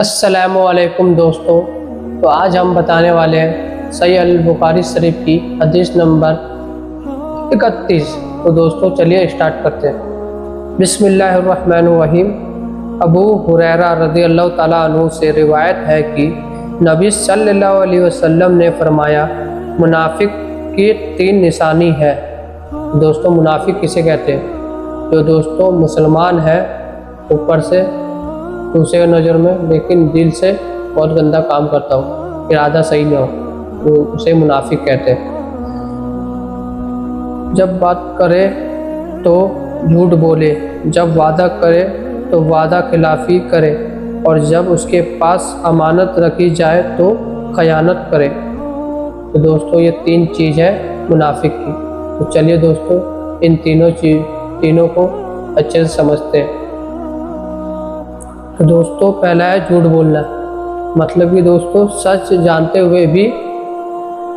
अस्सलामुअलैकुम दोस्तों। तो आज हम बताने वाले हैं सही अल बुखारी शरीफ की हदीस नंबर 31। तो दोस्तों चलिए स्टार्ट करते हैं। बिस्मिल्लाहिर्रहमानिर्रहीम। अबू हुरैरा रज़ियल्लाहु ताला अन्हु से रिवायत है कि नबी सल्लल्लाहु अलैहि वसल्लम ने फरमाया, मुनाफिक की 3 निशानी है। दोस्तों मुनाफिक किसे कहते हैं? जो दोस्तों मुसलमान है ऊपर से दूसरे नज़र में, लेकिन दिल से बहुत गंदा काम करता हो, इरादा सही ना हो, तो उसे मुनाफिक कहते हैं। जब बात करे तो झूठ बोले, जब वादा करे तो वादा खिलाफी करे, और जब उसके पास अमानत रखी जाए तो खयानत करे। तो दोस्तों ये 3 चीज़ है मुनाफिक की। तो चलिए दोस्तों इन तीनों को अच्छे से समझते हैं। तो दोस्तों पहला है झूठ बोलना। मतलब कि दोस्तों सच जानते हुए भी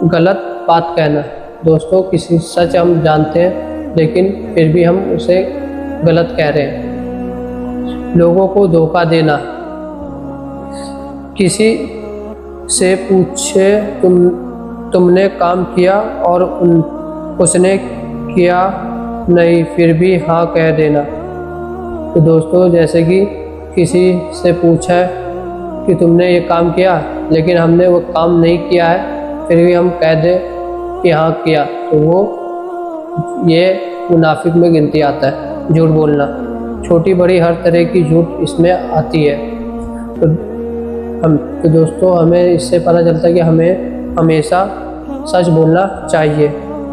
गलत बात कहना। दोस्तों किसी सच हम जानते हैं लेकिन फिर भी हम उसे गलत कह रहे हैं। लोगों को धोखा देना। किसी से पूछे तुमने काम किया और उसने किया नहीं, फिर भी हाँ कह देना। तो दोस्तों जैसे कि किसी से पूछा है कि तुमने ये काम किया, लेकिन हमने वो काम नहीं किया है, फिर भी हम कह दें कि हाँ किया, तो वो ये मुनाफिक में गिनती आता है, झूठ बोलना। छोटी बड़ी हर तरह की झूठ इसमें आती है। तो दोस्तों हमें इससे पता चलता है कि हमें हमेशा सच बोलना चाहिए,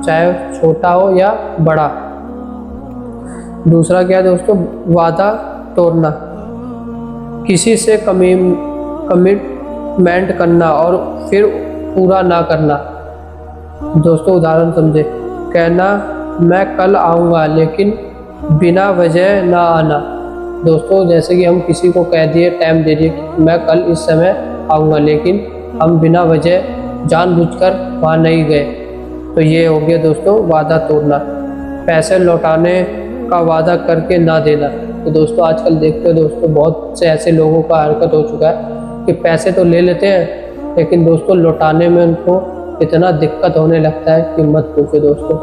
चाहे छोटा हो या बड़ा। दूसरा क्या है दोस्तों? वादा तोड़ना। किसी से कमिटमेंट करना और फिर पूरा ना करना। दोस्तों उदाहरण समझे, कहना मैं कल आऊँगा लेकिन बिना वजह ना आना। दोस्तों जैसे कि हम किसी को कह दिए, टाइम दे दिए कि मैं कल इस समय आऊँगा, लेकिन हम बिना वजह जानबूझकर वहाँ नहीं गए, तो ये हो गया दोस्तों वादा तोड़ना। पैसे लौटाने का वादा करके ना देना। तो दोस्तों आजकल देखते हो दोस्तों बहुत से ऐसे लोगों का हरकत हो चुका है कि पैसे तो ले लेते हैं, लेकिन दोस्तों लौटाने में उनको इतना दिक्कत होने लगता है कि मत पूछो दोस्तों।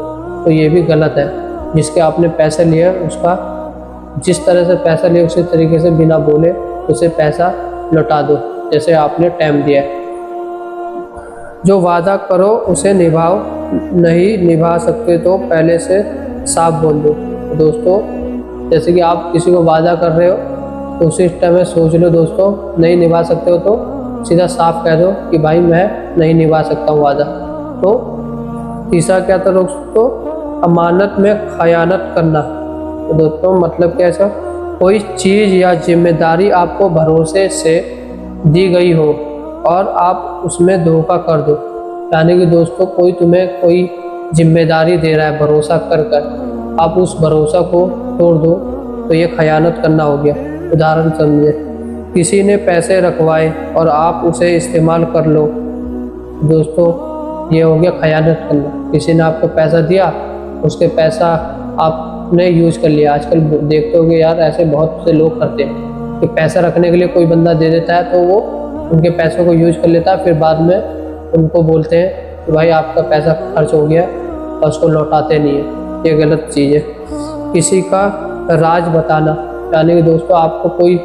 तो ये भी गलत है। जिसके आपने पैसे लिए उसका जिस तरह से पैसा लिया उसी तरीके से बिना बोले उसे पैसा लौटा दो, जैसे आपने टाइम दिया है। जो वादा करो उसे निभाओ, नहीं निभा सकते तो पहले से साफ बोल दो। दोस्तों जैसे कि आप किसी को वादा कर रहे हो तो उसी टाइम में सोच लो दोस्तों, नहीं निभा सकते हो तो सीधा साफ कह दो कि भाई मैं नहीं निभा सकता हूँ वादा। तो तीसरा क्या था दोस्तों? अमानत में खयानत करना। तो दोस्तों मतलब कैसा? कोई चीज़ या जिम्मेदारी आपको भरोसे से दी गई हो और आप उसमें धोखा कर दो। यानी कि दोस्तों कोई तुम्हें कोई जिम्मेदारी दे रहा है भरोसा कर आप उस भरोसा को तोड़ दो, तो ये खयानत करना हो गया। उदाहरण समझे, किसी ने पैसे रखवाए और आप उसे इस्तेमाल कर लो। दोस्तों ये हो गया खयानत करना। किसी ने आपको पैसा दिया, उसके पैसा आपने यूज़ कर लिया। आजकल देखते होगे यार ऐसे बहुत से लोग करते हैं कि पैसा रखने के लिए कोई बंदा दे देता है तो वो उनके पैसों को यूज़ कर लेता है, फिर बाद में उनको बोलते हैं कि भाई आपका पैसा खर्च हो गया, और उसको लौटाते नहीं है। ये गलत चीज़ है। किसी का राज बताना। यानी कि दोस्तों आपको कोई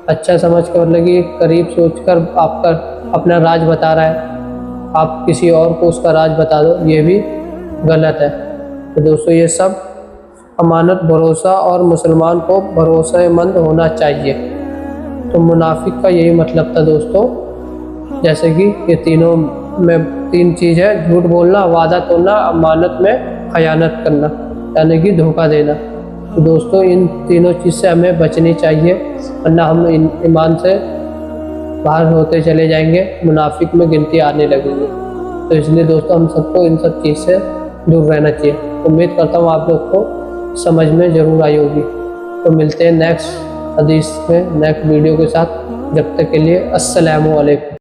अच्छा समझ कर, मतलब कि करीब सोचकर आपका अपना राज बता रहा है, आप किसी और को उसका राज बता दो, ये भी गलत है। तो दोस्तों ये सब अमानत, भरोसा और मुसलमान को भरोसेमंद होना चाहिए। तो मुनाफिक का यही मतलब था दोस्तों। जैसे कि ये तीनों में 3 चीज़ है: झूठ बोलना, वादा तोड़ना, अमानत में खयानत करना, यानी कि धोखा देना। तो दोस्तों इन तीनों चीज़ से हमें बचनी चाहिए, वरना हम ईमान से बाहर होते चले जाएंगे, मुनाफिक में गिनती आने लगेगी। तो इसलिए दोस्तों हम सबको इन सब चीज़ से दूर रहना चाहिए। उम्मीद करता हूँ आप लोग को समझ में ज़रूर आई होगी। तो मिलते हैं नेक्स्ट हदीस में, नेक्स्ट वीडियो के साथ। जब तक के लिए अस्सलामु अलैकुम।